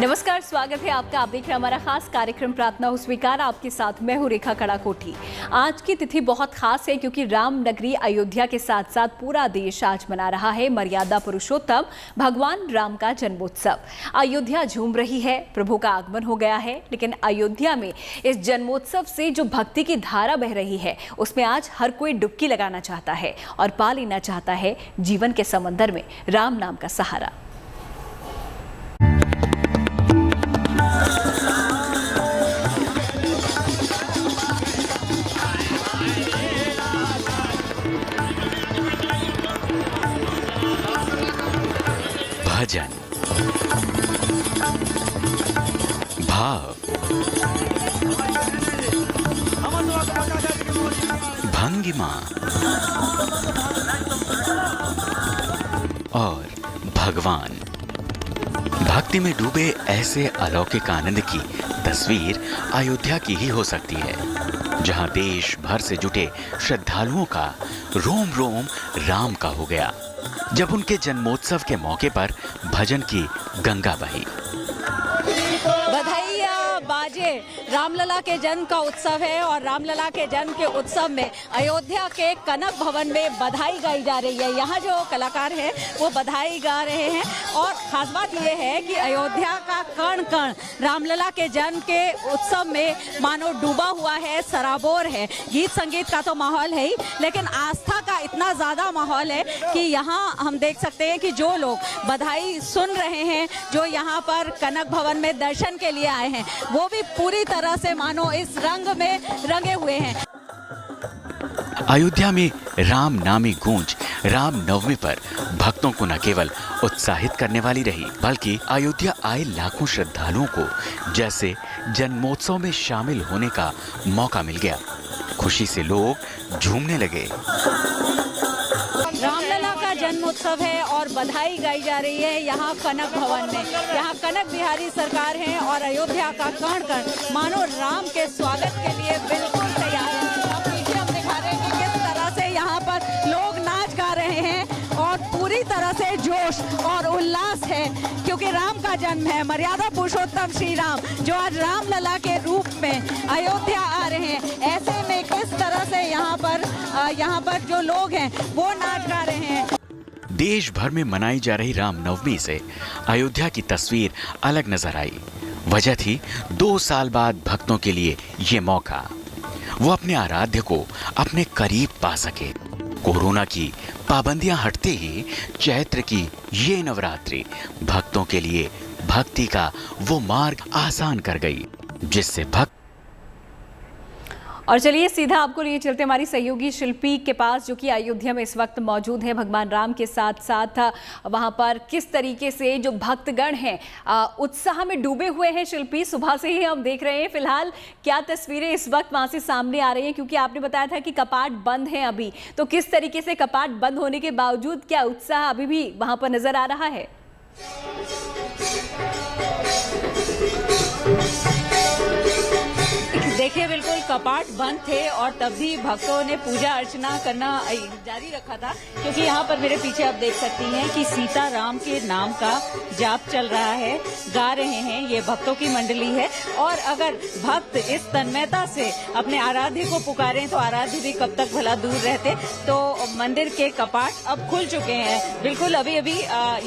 नमस्कार, स्वागत है आपका। आप देख रहे हैं हमारा खास कार्यक्रम प्रार्थना हो स्वीकार। आपके साथ मैं हूं रेखा कड़ाकोठी। आज की तिथि बहुत खास है क्योंकि राम नगरी अयोध्या के साथ साथ पूरा देश आज मना रहा है मर्यादा पुरुषोत्तम भगवान राम का जन्मोत्सव। अयोध्या झूम रही है, प्रभु का आगमन हो गया है। लेकिन अयोध्या में इस जन्मोत्सव से जो भक्ति की धारा बह रही है उसमें आज हर कोई डुबकी लगाना चाहता है और पा लेना चाहता है जीवन के समंदर में राम नाम का सहारा। भजन, भाव, भंगिमा और भगवान। भक्ति में डूबे ऐसे अलौकिक आनंद की तस्वीर अयोध्या की ही हो सकती है, जहां देश भर से जुटे श्रद्धालुओं का रोम रोम राम का हो गया जब उनके जन्मोत्सव के मौके पर भजन की गंगा बही। बधाइयाँ बाजे। रामलला के जन्म का उत्सव है और रामलला के जन्म के उत्सव में अयोध्या के कनक भवन में बधाई गाई जा रही है। यहाँ जो कलाकार हैं वो बधाई गा रहे हैं और खास बात यह है कि अयोध्या का कण कण रामलला के जन्म के उत्सव में मानो डूबा हुआ है, सराबोर है। गीत संगीत का तो माहौल है ही, लेकिन आस्था का इतना ज़्यादा माहौल है कि यहाँ हम देख सकते हैं कि जो लोग बधाई सुन रहे हैं, जो यहाँ पर कनक भवन में दर्शन के लिए आए हैं, वो भी पूरी तरह से मानो इस रंग में रंगे हुए हैं। अयोध्या में राम नामी गूंज राम नवमी पर भक्तों को न केवल उत्साहित करने वाली रही, बल्कि अयोध्या आए लाखों श्रद्धालुओं को जैसे जन्मोत्सव में शामिल होने का मौका मिल गया। खुशी से लोग झूमने लगे। रामलला का जन्मोत्सव है और बधाई गाई जा रही है यहाँ कनक भवन में। यहाँ कनक बिहारी सरकार है और अयोध्या का कण कण मानो राम के स्वागत के लिए बिल्कुल तैयार है। अब पीछे हम दिखा रहे हैं कि किस तरह से यहाँ पर लोग नाच गा रहे हैं और पूरी तरह से जोश और उल्लास है क्योंकि राम का जन्म है। मर्यादा पुरुषोत्तम श्री राम जो आज रामलला के रूप में अयोध्या आ रहे हैं, ऐसे में किस तरह से यहाँ पर जो लोग हैं वो नाच गा रहे हैं। देश भर में मनाई जा रही रामनवमी से अयोध्या की तस्वीर अलग नजर आई। वजह थी 2 साल बाद भक्तों के लिए ये मौका, वो अपने आराध्य को अपने करीब पा सके। कोरोना की पाबंदियां हटते ही चैत्र की ये नवरात्रि भक्तों के लिए भक्ति का वो मार्ग आसान कर गई, जिससे भक्त। और चलिए सीधा आपको लिए चलते हमारी सहयोगी शिल्पी के पास, जो कि अयोध्या में इस वक्त मौजूद है। भगवान राम के साथ साथ वहां पर किस तरीके से जो भक्तगण हैं उत्साह में डूबे हुए हैं। शिल्पी, सुबह से ही हम देख रहे हैं, फिलहाल क्या तस्वीरें इस वक्त वहां से सामने आ रही हैं? क्योंकि आपने बताया था कि कपाट बंद हैं अभी, तो किस तरीके से कपाट बंद होने के बावजूद क्या उत्साह अभी भी वहां पर नजर आ रहा है? देखिए, बिल्कुल कपाट बंद थे और तब भी भक्तों ने पूजा अर्चना करना जारी रखा था, क्योंकि यहाँ पर मेरे पीछे आप देख सकती हैं कि सीता राम के नाम का जाप चल रहा है, गा रहे हैं। ये भक्तों की मंडली है और अगर भक्त इस तन्मयता से अपने आराध्य को पुकारें तो आराध्य भी कब तक भला दूर रहते। तो मंदिर के कपाट अब खुल चुके हैं, बिल्कुल अभी अभी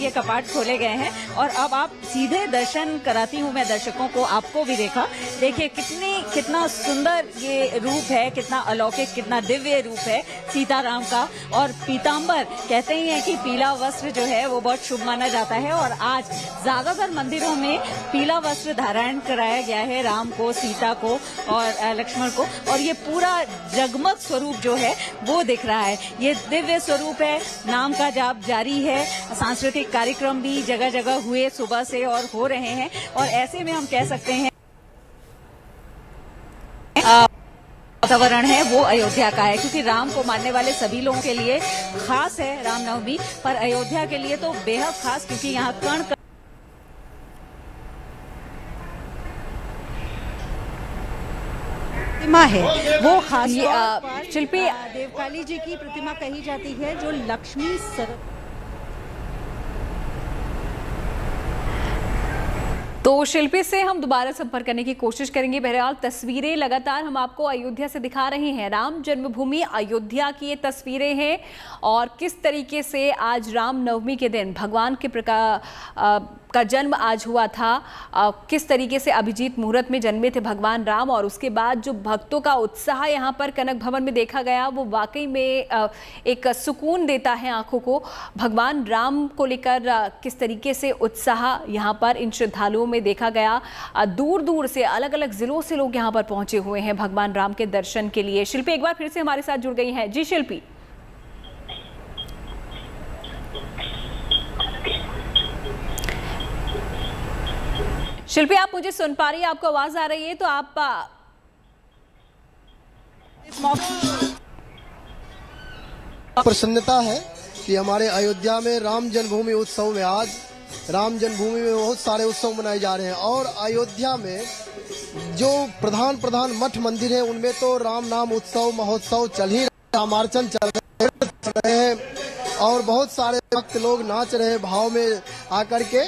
ये कपाट खोले गए हैं और अब आप सीधे दर्शन कराती हूँ मैं दर्शकों को, आपको भी। देखिए कितना सुंदर ये रूप है, कितना अलौकिक, कितना दिव्य रूप है सीताराम का। और पीतांबर कहते ही हैं कि पीला वस्त्र जो है वो बहुत शुभ माना जाता है और आज ज्यादातर मंदिरों में पीला वस्त्र धारण कराया गया है राम को, सीता को और लक्ष्मण को। और ये पूरा जगमग स्वरूप जो है वो दिख रहा है। ये दिव्य स्वरूप है। नाम का जाप जारी है। सांस्कृतिक कार्यक्रम भी जगह जगह हुए सुबह से और हो रहे हैं और ऐसे में हम कह सकते हैं वातावरण है वो अयोध्या का है, क्योंकि राम को मानने वाले सभी लोगों के लिए खास है रामनवमी, पर अयोध्या के लिए तो बेहद खास, क्योंकि यहाँ कण प्रतिमा है वो खास शिल्पी देवकाली जी की प्रतिमा कही जाती है, जो लक्ष्मी तो शिल्पी से हम दोबारा संपर्क करने की कोशिश करेंगे। बहरहाल तस्वीरें लगातार हम आपको अयोध्या से दिखा रहे हैं। राम जन्मभूमि अयोध्या की ये तस्वीरें हैं और किस तरीके से आज रामनवमी के दिन भगवान के का जन्म आज हुआ था। किस तरीके से अभिजीत मुहूर्त में जन्मे थे भगवान राम और उसके बाद जो भक्तों का उत्साह यहाँ पर कनक भवन में देखा गया वो वाकई में एक सुकून देता है आंखों को। भगवान राम को लेकर किस तरीके से उत्साह यहाँ पर इन श्रद्धालुओं में देखा गया। दूर दूर से अलग अलग जिलों से लोग यहाँ पर पहुंचे हुए हैं भगवान राम के दर्शन के लिए। शिल्पी एक बार फिर से हमारे साथ जुड़ गई हैं। जी शिल्पी। शिल्पी आप मुझे सुन पा रही है, आपको आवाज आ रही है? तो आप प्रसन्नता है कि हमारे अयोध्या में राम जन्मभूमि उत्सव में आज राम जन्मभूमि में बहुत सारे उत्सव मनाए जा रहे हैं और अयोध्या में जो प्रधान मठ मंदिर है उनमें तो राम नाम उत्सव महोत्सव चल ही रामार्चन चल रहे हैं और बहुत सारे भक्त लोग नाच रहे हैं भाव में आकर के।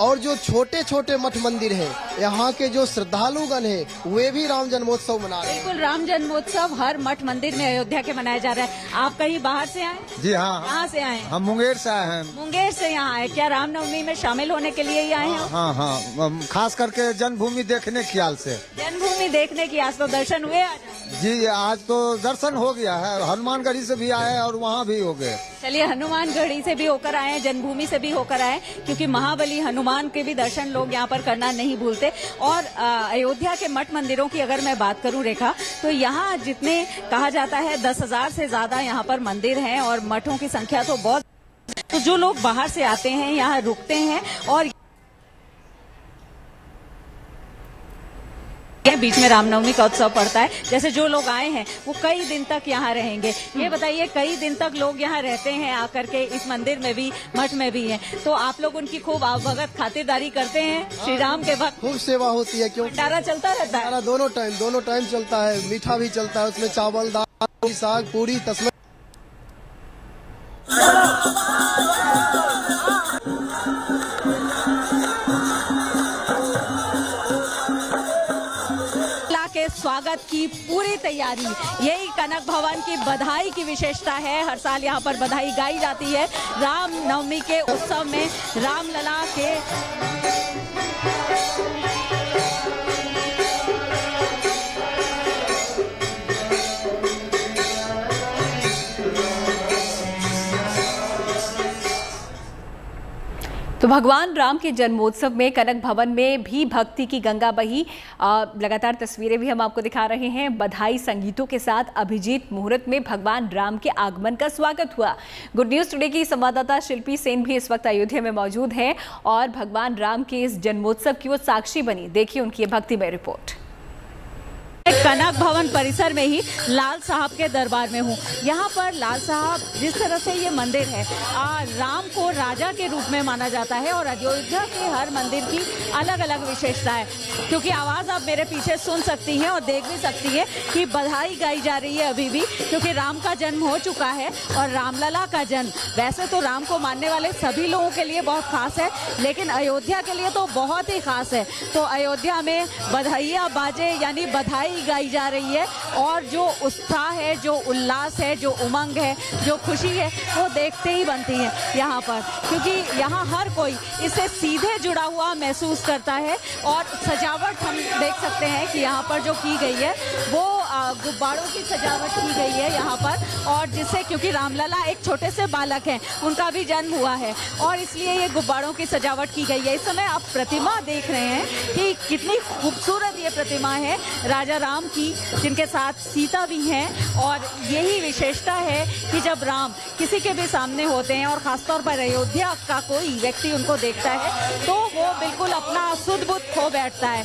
और जो छोटे छोटे मठ मंदिर हैं यहाँ के जो श्रद्धालुगण हैं वे भी राम जन्मोत्सव मना रहे हैं। बिल्कुल, राम जन्मोत्सव हर मठ मंदिर में अयोध्या के मनाया जा रहा है। आप कहीं बाहर से आए? जी हाँ। कहाँ से आए? हम मुंगेर से आए हैं। मुंगेर से यहाँ आए, क्या रामनवमी में शामिल होने के लिए ही आए हैं? हाँ हाँ, खास करके जन्मभूमि देखने के ख्याल से। जन्मभूमि देखने की आज तो दर्शन हुए आज? जी आज तो दर्शन हो गया है, हनुमानगढ़ी से भी आए और वहाँ भी हो गए। चलिए, हनुमानगढ़ी से भी होकर आए, जन्मभूमि से भी होकर आए, क्योंकि महाबली हनुमान के भी दर्शन लोग यहाँ पर करना नहीं भूलते। और अयोध्या के मठ मंदिरों की अगर मैं बात करूं रेखा, तो यहाँ जितने कहा जाता है 10,000 से ज्यादा यहाँ पर मंदिर हैं और मठों की संख्या तो बहुत। तो जो लोग बाहर से आते हैं यहाँ रुकते हैं और बीच में रामनवमी का उत्सव पड़ता है। जैसे जो लोग आए हैं वो कई दिन तक यहाँ रहेंगे। ये बताइए, कई दिन तक लोग यहाँ रहते हैं आकर के, इस मंदिर में भी मठ में भी हैं, तो आप लोग उनकी खूब आवभगत खातिरदारी करते हैं? श्री राम के भक्त खूब सेवा होती है। क्यों? भंडारा चलता रहता है? दोनों टाइम चलता है। मीठा भी चलता है, उसमें चावल दाल साग पूरी तस्वीर। के स्वागत की पूरी तैयारी, यही कनक भवन की बधाई की विशेषता है। हर साल यहाँ पर बधाई गाई जाती है राम नवमी के उत्सव में। रामलला के तो भगवान राम के जन्मोत्सव में कनक भवन में भी भक्ति की गंगा बही। लगातार तस्वीरें भी हम आपको दिखा रहे हैं। बधाई संगीतों के साथ अभिजीत मुहूर्त में भगवान राम के आगमन का स्वागत हुआ। गुड न्यूज़ टुडे की संवाददाता शिल्पी सेन भी इस वक्त अयोध्या में मौजूद है और भगवान राम के इस जन्मोत्सव की वो साक्षी बनी। देखिए उनकी भक्तिमय रिपोर्ट। कनक भवन परिसर में ही लाल साहब के दरबार में हूँ। यहाँ पर लाल साहब, जिस तरह से ये मंदिर है, राम को राजा के रूप में माना जाता है और अयोध्या के हर मंदिर की अलग अलग विशेषता है। क्योंकि आवाज़ आप मेरे पीछे सुन सकती हैं और देख भी सकती हैं कि बधाई गाई जा रही है अभी भी, क्योंकि राम का जन्म हो चुका है और रामलला का जन्म वैसे तो राम को मानने वाले सभी लोगों के लिए बहुत खास है, लेकिन अयोध्या के लिए तो बहुत ही खास है। तो अयोध्या में बधाइयाँ बाजे यानी बधाई गाई जा रही है और जो उत्साह है, जो उल्लास है, जो उमंग है, जो खुशी है, वो देखते ही बनती है यहाँ पर, क्योंकि यहाँ हर कोई इससे सीधे जुड़ा हुआ महसूस करता है। और सजावट हम देख सकते हैं कि यहाँ पर जो की गई है वो गुब्बारों की सजावट की गई है यहाँ पर, और जिससे, क्योंकि रामलला एक छोटे से बालक हैं, उनका भी जन्म हुआ है और इसलिए ये गुब्बारों की सजावट की गई है। इस समय आप प्रतिमा देख रहे हैं कि कितनी खूबसूरत ये प्रतिमा है राजा राम की, जिनके साथ सीता भी हैं। और यही विशेषता है कि जब राम किसी के भी सामने होते हैं और खासतौर पर अयोध्या का कोई व्यक्ति उनको देखता है तो वो बिल्कुल अपना सुध बुध खो बैठता है।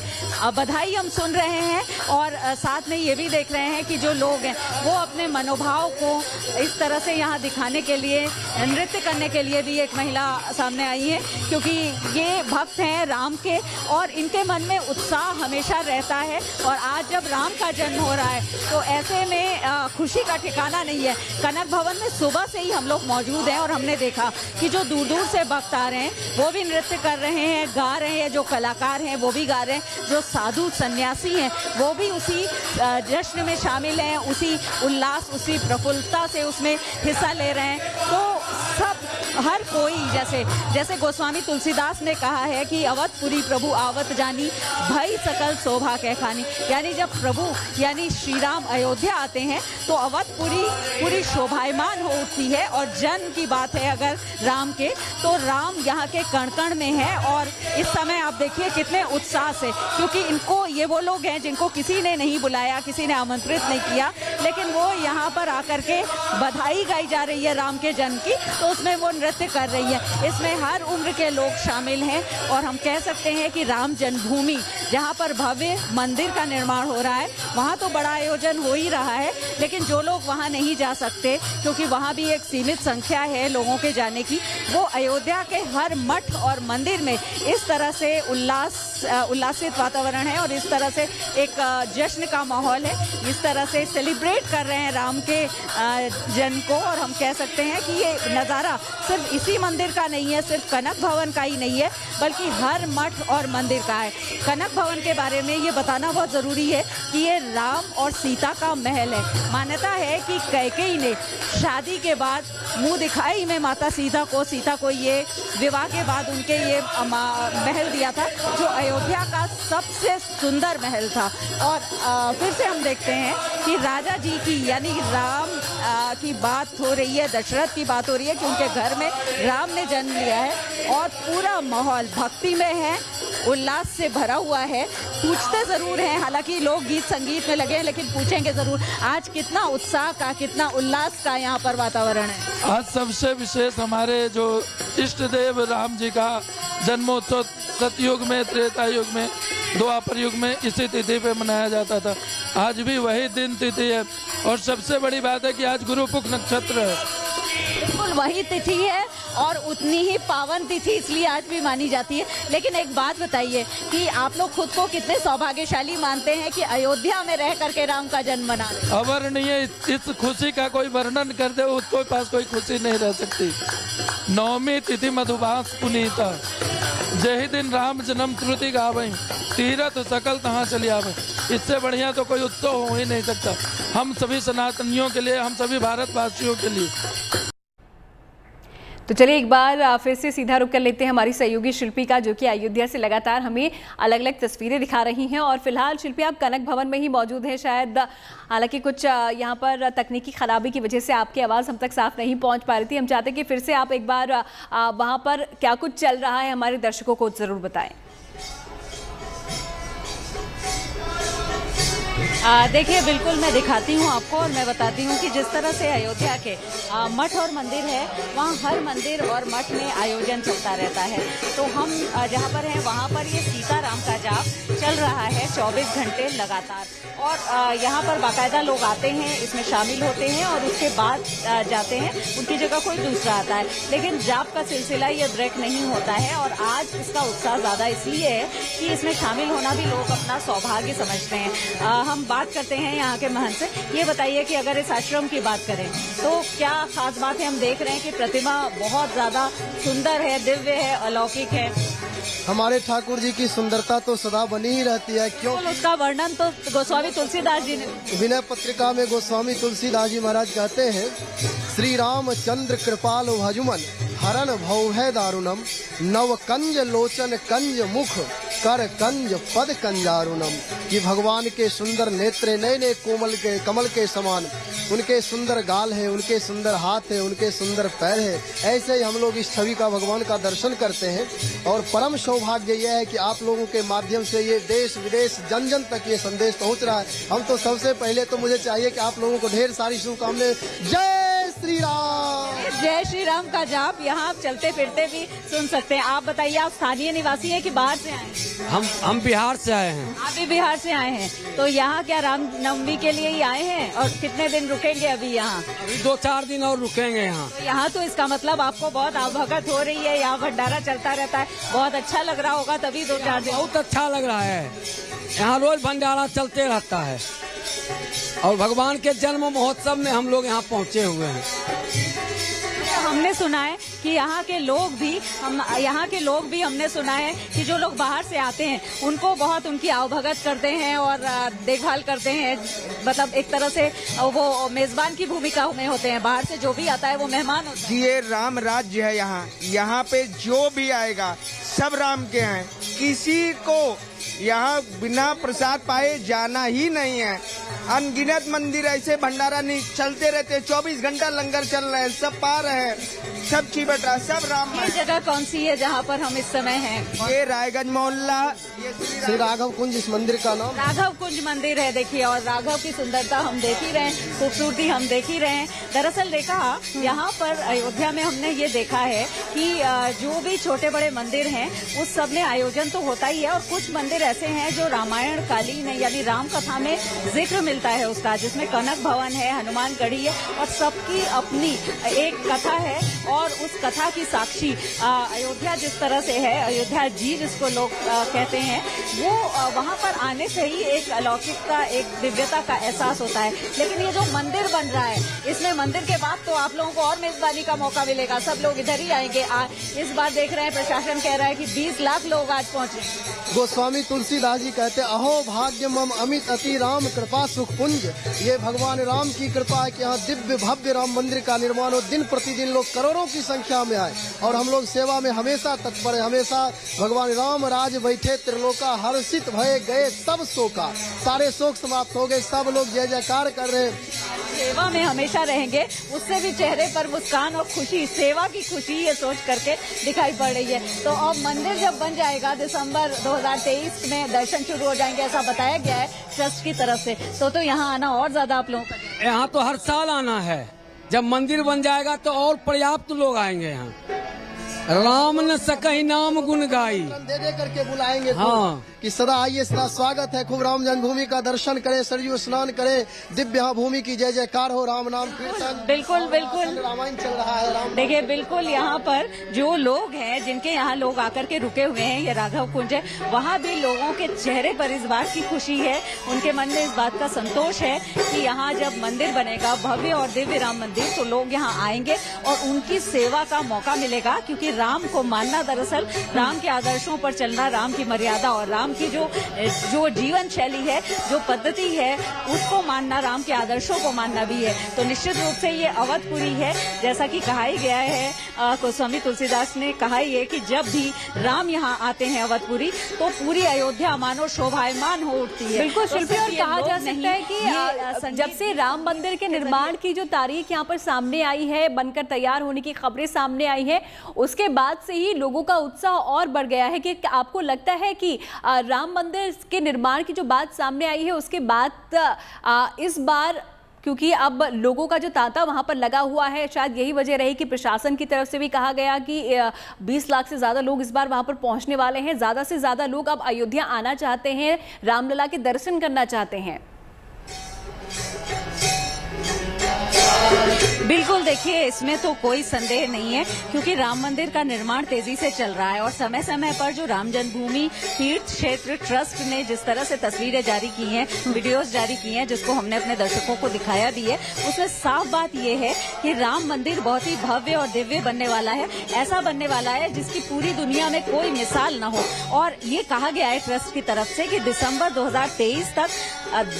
बधाई हम सुन रहे हैं और साथ में ये भी देख रहे हैं कि जो लोग हैं वो अपने मनोभाव को इस तरह से यहाँ दिखाने के लिए, नृत्य करने के लिए भी एक महिला सामने आई है, क्योंकि ये भक्त हैं राम के और इनके मन में उत्साह हमेशा रहता है। और आज जब राम का जन्म हो रहा है तो ऐसे में खुशी का ठिकाना नहीं है। कनक भवन में सुबह से ही हम लोग मौजूद हैं और हमने देखा कि जो दूर दूर से भक्त आ रहे हैं वो भी नृत्य कर रहे हैं, गा रहे हैं, जो कलाकार हैं वो भी गा रहे हैं, जो साधु सन्यासी हैं वो भी उसी जश्न में शामिल हैं, उसी उल्लास, उसी प्रफुल्लता से उसमें हिस्सा ले रहे हैं। तो सब, हर कोई, जैसे गोस्वामी तुलसीदास ने कहा है कि अवधपुरी प्रभु आवत जानी, भई सकल शोभा के खानी। यानी जब प्रभु यानी श्री राम अयोध्या आते हैं तो अवधपुरी पूरी शोभायमान हो उठती है। और जन्म की बात है अगर राम के, तो राम यहाँ के कण कण में है। और इस समय आप देखिए कितने उत्साह से, क्योंकि इनको, ये वो लोग हैं जिनको किसी ने नहीं बुलाया, किसी ने आमंत्रित नहीं किया, लेकिन वो यहाँ पर आकर के बधाई गाई जा रही है राम के जन्म की, तो उसमें वो नृत्य कर रही है। इसमें हर उम्र के लोग शामिल हैं और हम कह सकते हैं कि राम जन्मभूमि, जहाँ पर भव्य मंदिर का निर्माण हो रहा है, वहाँ तो बड़ा आयोजन हो ही रहा है, लेकिन जो लोग वहाँ नहीं जा सकते क्योंकि वहाँ भी एक सीमित संख्या है लोगों के जाने की, वो अयोध्या के हर मठ और मंदिर में इस तरह से उल्लासित वातावरण है और इस तरह से एक जश्न का माहौल है, इस तरह से सेलिब्रेट कर रहे हैं राम के जन्म को। और हम कह सकते हैं कि ये नज़ारा सिर्फ इसी मंदिर का नहीं है, सिर्फ कनक भवन का ही नहीं है, बल्कि हर मठ और मंदिर का है। कनक भवन के बारे में ये बताना बहुत ज़रूरी है कि ये राम और सीता का महल है। मान्यता है कि कैकेयी ने शादी के बाद मुंह दिखाई में माता सीता को ये विवाह के बाद उनके ये महल दिया था, जो अयोध्या का सबसे सुंदर महल था। और फिर से हम देखते हैं कि राजा जी की, यानी राम की बात हो रही है, दशरथ की बात हो रही है कि उनके घर में राम ने जन्म लिया है और पूरा माहौल भक्ति में है, उल्लास से भरा हुआ है। पूछते ज़रूर हैं, हालांकि लोग गीत संगीत में लगे हैं, लेकिन पूछेंगे ज़रूर आज कितना उत्साह का, कितना उल्लास का यहाँ पर वातावरण है। आज सबसे विशेष हमारे जो इष्ट देव राम जी का जन्मोत्सव सतयुग में, त्रेता युग में, द्वापर युग में इसी तिथि पे मनाया जाता था। आज भी वही दिन तिथि है और सबसे बड़ी बात है कि आज गुरुपुख नक्षत्र है। बिल्कुल वही तिथि है और उतनी ही पावन तिथि इसलिए आज भी मानी जाती है। लेकिन एक बात बताइए कि आप लोग खुद को कितने सौभाग्यशाली मानते हैं कि अयोध्या में रह करके राम का जन्म मना रहे हैं? अवर्णनीय, इस खुशी का कोई वर्णन कर दे उसके पास कोई खुशी नहीं रह सकती। नवमी तिथि मधुबास पुनीता, जही दिन राम जन्म त्रुति गावई, तीरथ सकल तहाँ चली आवे। इससे बढ़िया तो कोई उत्सव हो ही नहीं सकता हम सभी सनातनियों के लिए, हम सभी भारतवासियों के लिए। तो चलिए एक बार फिर से सीधा रुख कर लेते हैं हमारी सहयोगी शिल्पी का, जो कि अयोध्या से लगातार हमें अलग अलग तस्वीरें दिखा रही हैं। और फिलहाल शिल्पी आप कनक भवन में ही मौजूद हैं शायद, हालांकि कुछ यहाँ पर तकनीकी खराबी की वजह से आपकी आवाज़ हम तक साफ नहीं पहुँच पा रही थी। हम चाहते हैं कि फिर से आप एक बार वहाँ पर क्या कुछ चल रहा है हमारे दर्शकों को ज़रूर बताएं। देखिए बिल्कुल मैं दिखाती हूँ आपको और मैं बताती हूँ कि जिस तरह से अयोध्या के मठ और मंदिर है, वहाँ हर मंदिर और मठ में आयोजन चलता रहता है। तो हम जहाँ पर हैं वहाँ पर ये सीताराम का जाप चल रहा है 24 घंटे लगातार। और यहाँ पर बाकायदा लोग आते हैं, इसमें शामिल होते हैं और उसके बाद जाते हैं, उनकी जगह कोई दूसरा आता है। लेकिन जाप का सिलसिला ये ब्रेक नहीं होता है और आज इसका उत्साह ज़्यादा इसलिए है कि इसमें शामिल होना भी लोग अपना सौभाग्य समझते हैं। हम बात करते हैं यहाँ के महंत से। ये बताइए कि अगर इस आश्रम की बात करें तो क्या खास बात है? हम देख रहे हैं कि प्रतिमा बहुत ज़्यादा सुंदर है, दिव्य है, अलौकिक है। हमारे ठाकुर जी की सुंदरता तो सदा बनी ही रहती है, क्यों? उसका वर्णन तो गोस्वामी तुलसीदास जी ने विनय पत्रिका में गोस्वामी तुलसीदास जी महाराज कहते हैं, श्री रामचंद्र कृपाल भजुमन हरण भौभय दारुणम, नव कंज लोचन कंज मुख कर कंज पद कंजारुणम। कि भगवान के सुंदर नेत्र, नए नए कोमल के कमल के समान, उनके सुंदर गाल है, उनके सुंदर हाथ है, उनके सुंदर पैर है। ऐसे ही हम लोग इस छवि का, भगवान का दर्शन करते हैं। और परम सौभाग्य यह है कि आप लोगों के माध्यम से ये देश विदेश जन जन तक ये संदेश पहुंच रहा है। हम तो सबसे पहले तो मुझे चाहिए कि आप लोगों को ढेर सारी शुभकामनाएं। जय श्री राम। जय श्री राम का जाप यहाँ आप चलते फिरते भी सुन सकते हैं। आप बताइए, आप स्थानीय निवासी हैं कि बाहर से आए हैं? हम बिहार से आए हैं। आप भी बिहार से आए हैं, तो यहाँ क्या रामनवमी के लिए ही आए हैं और कितने दिन रुकेंगे अभी यहाँ? अभी 2-4 दिन और रुकेंगे यहाँ। तो यहाँ तो इसका मतलब आपको बहुत आवभगत हो रही है, यहाँ भंडारा चलता रहता है, बहुत अच्छा लग रहा होगा, तभी 2-4 दिन। बहुत अच्छा लग रहा है, यहाँ रोज भंडारा चलते रहता है और भगवान के जन्म महोत्सव में हम लोग यहाँ पहुँचे हुए हैं। हमने सुना है कि यहाँ के लोग भी हमने सुना है कि जो लोग बाहर से आते हैं उनको बहुत उनकी आवभगत करते हैं और देखभाल करते हैं, मतलब एक तरह से वो मेजबान की भूमिका में होते हैं। बाहर से जो भी आता है वो मेहमान होता है। ये राम राज्य है यहाँ पे जो भी आएगा सब राम के हैं, किसी को यहाँ बिना प्रसाद पाए जाना ही नहीं है। अनगिनत मंदिर ऐसे भंडारा नहीं चलते रहते, 24 घंटा लंगर चल रहे हैं, सब पा रहे हैं, सब चिबटा, सब राम। ये जगह कौन सी है जहाँ पर हम इस समय हैं? ये रायगंज मोहल्ला, ये श्री राघव कुंज इस मंदिर का नाम। राघव कुंज मंदिर है, देखिए, और राघव की सुंदरता हम देख ही रहे हैं, खूबसूरती हम देख ही रहे हैं। दरअसल देखा यहाँ पर अयोध्या में हमने ये देखा है कि जो भी छोटे बड़े मंदिर हैं उस सब में आयोजन तो होता ही है, और कुछ मंदिर ऐसे हैं जो रामायण कालीन है, यानी राम कथा में जिक्र मिलता है उसका, जिसमें कनक भवन है, हनुमान गढ़ी है, और सबकी अपनी एक कथा है। और उस कथा की साक्षी अयोध्या जिस तरह से है, अयोध्या जी जिसको लोग कहते हैं, वो वहाँ पर आने से ही एक अलौकिकता, एक दिव्यता का एहसास होता है। लेकिन ये जो मंदिर बन रहा है, इसमें मंदिर के बाद तो आप लोगों को और मेजबानी का मौका मिलेगा, सब लोग इधर ही आएंगे। इस बार देख रहे हैं प्रशासन कह रहा है कि 20 लाख लोग आज पहुंचे। गोस्वामी तुलसीदास जी कहते अहो भाग्य मम अमित अति राम कृपा सुख पुंज। ये भगवान राम की कृपा है कि यहाँ दिव्य भव्य राम मंदिर का निर्माण हो, दिन प्रतिदिन लोग करोड़ों की संख्या में आए, और हम लोग सेवा में हमेशा तत्पर है। हमेशा भगवान राम राज बैठे त्रिलोका, हर्षित भये गए सब शोका। सारे शोक समाप्त हो गए, सब लोग जय जयकार कर रहे हैं। सेवा में हमेशा रहेंगे, उससे भी चेहरे पर मुस्कान और खुशी, सेवा की खुशी ये सोच करके दिखाई पड़ रही है। तो अब मंदिर जब बन जाएगा दिसंबर 2023 में दर्शन शुरू हो जाएंगे, ऐसा बताया गया है ट्रस्ट की तरफ से। तो यहाँ आना और ज्यादा आप लोगों का, यहाँ तो हर साल आना है। जब मंदिर बन जाएगा तो और पर्याप्त लोग आएंगे यहाँ। राम न सकहि नाम गुण गाई, दे दे करके बुलाएंगे। हाँ, कि सदा आइए, सदा स्वागत है, खूब राम जन्मभूमि का दर्शन करें, सरयू स्नान करें, दिव्य भूमि की जय जयकार हो, राम नाम कीर्तन। बिल्कुल बिल्कुल रामायण चल रहा है। राम देखिए, बिल्कुल यहाँ पर जो लोग हैं, जिनके यहाँ लोग आकर के रुके हुए हैं, ये राघव कुंज है, वहाँ भी लोगों के चेहरे पर इस बात की खुशी है, उनके मन में इस बात का संतोष है कि यहाँ जब मंदिर बनेगा, भव्य और दिव्य राम मंदिर, तो लोग यहाँ आएंगे और उनकी सेवा का मौका मिलेगा। क्योंकि राम को मानना, दरअसल राम के आदर्शों पर चलना, राम की मर्यादा और राम की जो जीवन शैली है, जो पद्धति है, उसको मानना, राम के आदर्शों को मानना भी है। तो निश्चित रूप से ये अवधपुरी है, जैसा कि कहा ही गया है, गोस्वामी तुलसीदास ने कहा ही है कि जब भी राम यहाँ आते हैं अवधपुरी, तो पूरी अयोध्या मानो शोभायमान हो उठती है। बिल्कुल तो शिल्पी, और सिर्फ ये कहा लोग जा सकता है कि जब से राम मंदिर के निर्माण की जो तारीख यहाँ पर सामने आई है, बनकर तैयार होने की खबरें सामने आई है, उसके बाद से ही लोगों का उत्साह और बढ़ गया है। कि आपको लगता है कि राम मंदिर के निर्माण की जो बात सामने आई है, उसके बाद इस बार, क्योंकि अब लोगों का जो तांता वहां पर लगा हुआ है, शायद यही वजह रही कि प्रशासन की तरफ से भी कहा गया कि 20 लाख से ज़्यादा लोग इस बार वहां पर पहुंचने वाले हैं, ज़्यादा से ज़्यादा लोग अब अयोध्या आना चाहते हैं, रामलला के दर्शन करना चाहते हैं। बिल्कुल, देखिए, इसमें तो कोई संदेह नहीं है, क्योंकि राम मंदिर का निर्माण तेजी से चल रहा है और समय समय पर जो राम जन्मभूमि तीर्थ क्षेत्र ट्रस्ट ने जिस तरह से तस्वीरें जारी की हैं, वीडियोस जारी की हैं, जिसको हमने अपने दर्शकों को दिखाया भी है, उसमें साफ बात यह है कि राम मंदिर बहुत ही भव्य और दिव्य बनने वाला है। ऐसा बनने वाला है जिसकी पूरी दुनिया में कोई मिसाल न हो। और ये कहा गया है ट्रस्ट की तरफ से कि दिसंबर 2023 तक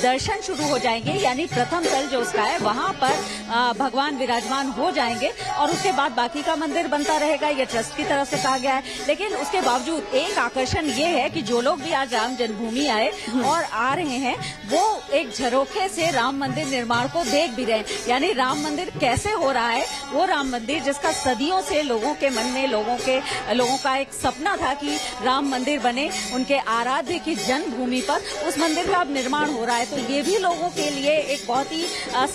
दर्शन शुरू हो जाएंगे, यानी प्रथम तल जो उसका है वहां पर भगवान विराजमान हो जाएंगे, और उसके बाद बाकी का मंदिर बनता रहेगा, ये ट्रस्ट की तरफ से कहा गया है। लेकिन उसके बावजूद एक आकर्षण ये है कि जो लोग भी आज राम जन्मभूमि आए और आ रहे हैं, वो एक झरोखे से राम मंदिर निर्माण को देख भी रहे हैं। यानी राम मंदिर कैसे हो रहा है, वो राम मंदिर जिसका सदियों से लोगों के मन में, लोगों का एक सपना था कि राम मंदिर बने उनके आराध्य की जन्मभूमि पर, उस मंदिर का अब निर्माण हो रहा है। तो ये भी लोगों के लिए एक बहुत ही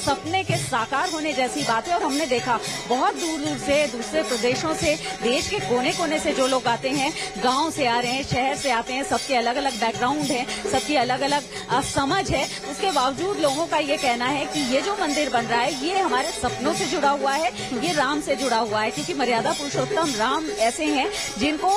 सपने के साकार साकार होने जैसी बात है। और हमने देखा बहुत दूर दूर से, दूसरे प्रदेशों से, देश के कोने कोने से जो लोग आते हैं, गांव से आ रहे हैं, शहर से आते हैं, सबके अलग अलग बैकग्राउंड है, सबकी अलग अलग समझ है। उसके बावजूद लोगों का ये कहना है कि ये जो मंदिर बन रहा है ये हमारे सपनों से जुड़ा हुआ है, ये राम से जुड़ा हुआ है, क्योंकि मर्यादा पुरुषोत्तम राम ऐसे हैं जिनको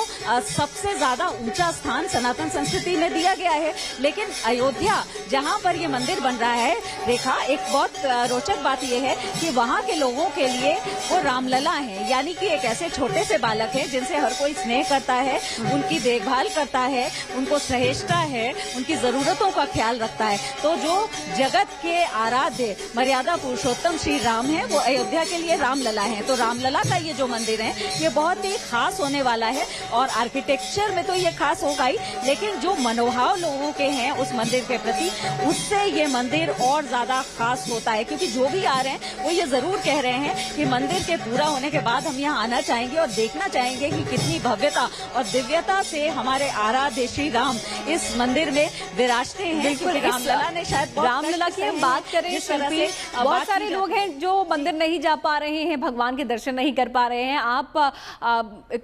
सबसे ज्यादा ऊंचा स्थान सनातन संस्कृति में दिया गया है। लेकिन अयोध्या जहां पर ये मंदिर बन रहा है, रेखा, एक बहुत रोचक बात यह है कि वहां के लोगों के लिए वो रामलला है, यानी कि एक ऐसे छोटे से बालक है जिनसे हर कोई स्नेह करता है, उनकी देखभाल करता है, उनको सहेजता है, उनकी जरूरतों का ख्याल रखता है। तो जो जगत के आराध्य मर्यादा पुरुषोत्तम श्री राम है, वो अयोध्या के लिए रामलला है। तो रामलला का ये जो मंदिर है ये बहुत ही खास होने वाला है। और आर्किटेक्चर में तो ये खास होगा ही, लेकिन जो मनोभाव लोगों के हैं उस मंदिर के प्रति, उससे ये मंदिर और ज्यादा खास होता है। क्योंकि जो भी आ रहे हैं वो ये जरूर कह रहे हैं कि मंदिर के पूरा होने के बाद हम यहाँ आना चाहेंगे और देखना चाहेंगे कि कितनी भव्यता और दिव्यता से हमारे आराध्य श्री राम इस मंदिर में विराजते हैं। क्योंकि रामलला ने शायद रामलला की हम बात करें शिल्पी, बहुत सारे लोग हैं जो मंदिर नहीं जा पा रहे हैं, भगवान के दर्शन नहीं कर पा रहे हैं। आप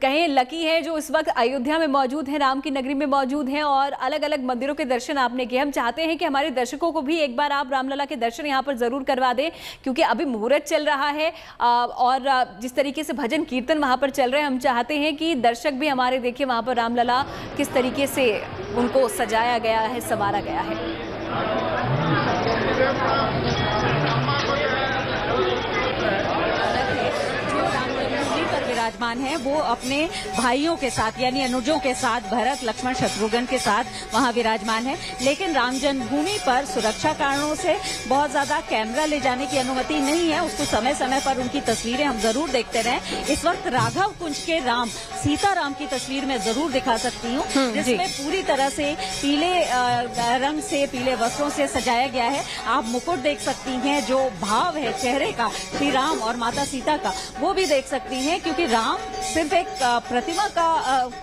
कहें लकी हैं जो इस वक्त अयोध्या में मौजूद हैं, राम की नगरी में मौजूद हैं और अलग अलग मंदिरों के दर्शन आपने किए। हम चाहते हैं कि हमारे दर्शकों को भी एक बार आप रामलला के दर्शन यहाँ पर जरूर करवा दें, क्योंकि अभी मुहूर्त चल रहा है और जिस तरीके से भजन कीर्तन वहाँ पर चल रहे हैं, हम चाहते हैं कि दर्शक भी हमारे देखें वहाँ पर रामलला किस तरीके से उनको सजाया गया है, संवारा गया है। विराजमान है वो अपने भाइयों के साथ, यानी अनुजों के साथ, भरत, लक्ष्मण, शत्रुघ्न के साथ वहां विराजमान है। लेकिन राम जन्मभूमि पर सुरक्षा कारणों से बहुत ज्यादा कैमरा ले जाने की अनुमति नहीं है। उसको समय समय पर उनकी तस्वीरें हम जरूर देखते रहें। इस वक्त राघव कुंज के राम, सीताराम की तस्वीर में जरूर दिखा सकती हूँ, जिसमें पूरी तरह से पीले रंग से, पीले वस्त्रों से सजाया गया है। आप मुकुट देख सकती हैं, जो भाव है चेहरे का श्री राम और माता सीता का, वो भी देख सकती हैं। क्योंकि राम सिर्फ एक प्रतिमा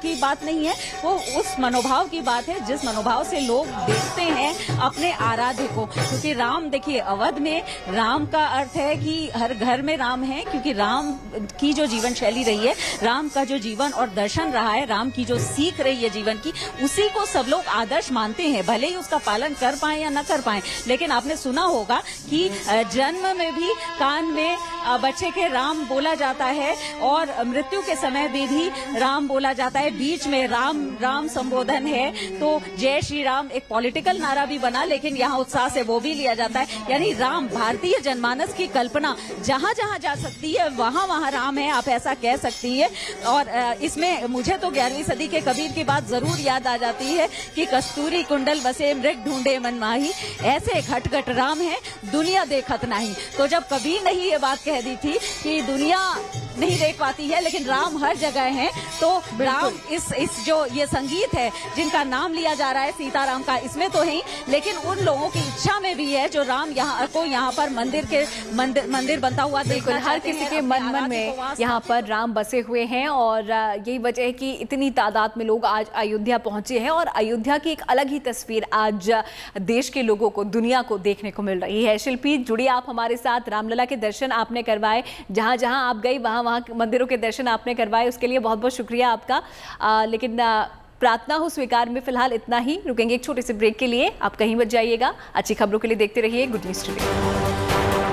की बात नहीं है, वो उस मनोभाव की बात है जिस मनोभाव से लोग देखते हैं अपने आराध्य को। क्योंकि राम, देखिए, अवध में राम का अर्थ है कि हर घर में राम है, क्योंकि राम की जो जीवन शैली रही है, राम का जो जीवन और दर्शन रहा है, राम की जो सीख रही है जीवन की, उसी को सब लोग आदर्श मानते हैं, भले ही उसका पालन कर पाए या न कर पाए। लेकिन आपने सुना होगा कि जन्म में भी कान में बच्चे के राम बोला जाता है और मृत्यु के समय में भी राम बोला जाता है। बीच में राम राम संबोधन है, तो जय श्री राम एक पॉलिटिकल नारा भी बना, लेकिन यहाँ उत्साह से वो भी लिया जाता है। यानी राम, भारतीय जनमानस की कल्पना जहाँ जहाँ जा सकती है वहाँ वहाँ राम है, आप ऐसा कह सकती है। और इसमें मुझे तो 11वीं सदी के कबीर की बात जरूर याद आ जाती है कि कस्तूरी कुंडल बसे मृग ढूंढे मन माही, ऐसे घट घट राम है दुनिया देखत नहीं। तो जब कबीर ने ही ये बात कह दी थी कि दुनिया नहीं देख पाती है लेकिन राम हर जगह है, तो राम इस जो ये संगीत है जिनका नाम लिया जा रहा है सीताराम का, इसमें तो है, लेकिन उन लोगों की इच्छा में भी है जो राम यहाँ पर मंदिर बनता हुआ बिल्कुल हर किसी के मन में यहाँ पर राम बसे हुए हैं। और यही वजह है कि इतनी तादाद में लोग आज अयोध्या पहुंचे हैं और अयोध्या की एक अलग ही तस्वीर आज देश के लोगों को, दुनिया को देखने को मिल रही है। शिल्पी, जुड़ी आप हमारे साथ, रामलला के दर्शन आपने करवाए, जहाँ जहाँ आप गई वहाँ मंदिरों के दर्शन आपने करवाए, उसके लिए बहुत बहुत शुक्रिया आपका। लेकिन प्रार्थना हो स्वीकार में फिलहाल इतना ही। रुकेंगे एक छोटे से ब्रेक के लिए, आप कहीं मत जाइएगा। अच्छी खबरों के लिए देखते रहिए गुड न्यूज़ टुडे।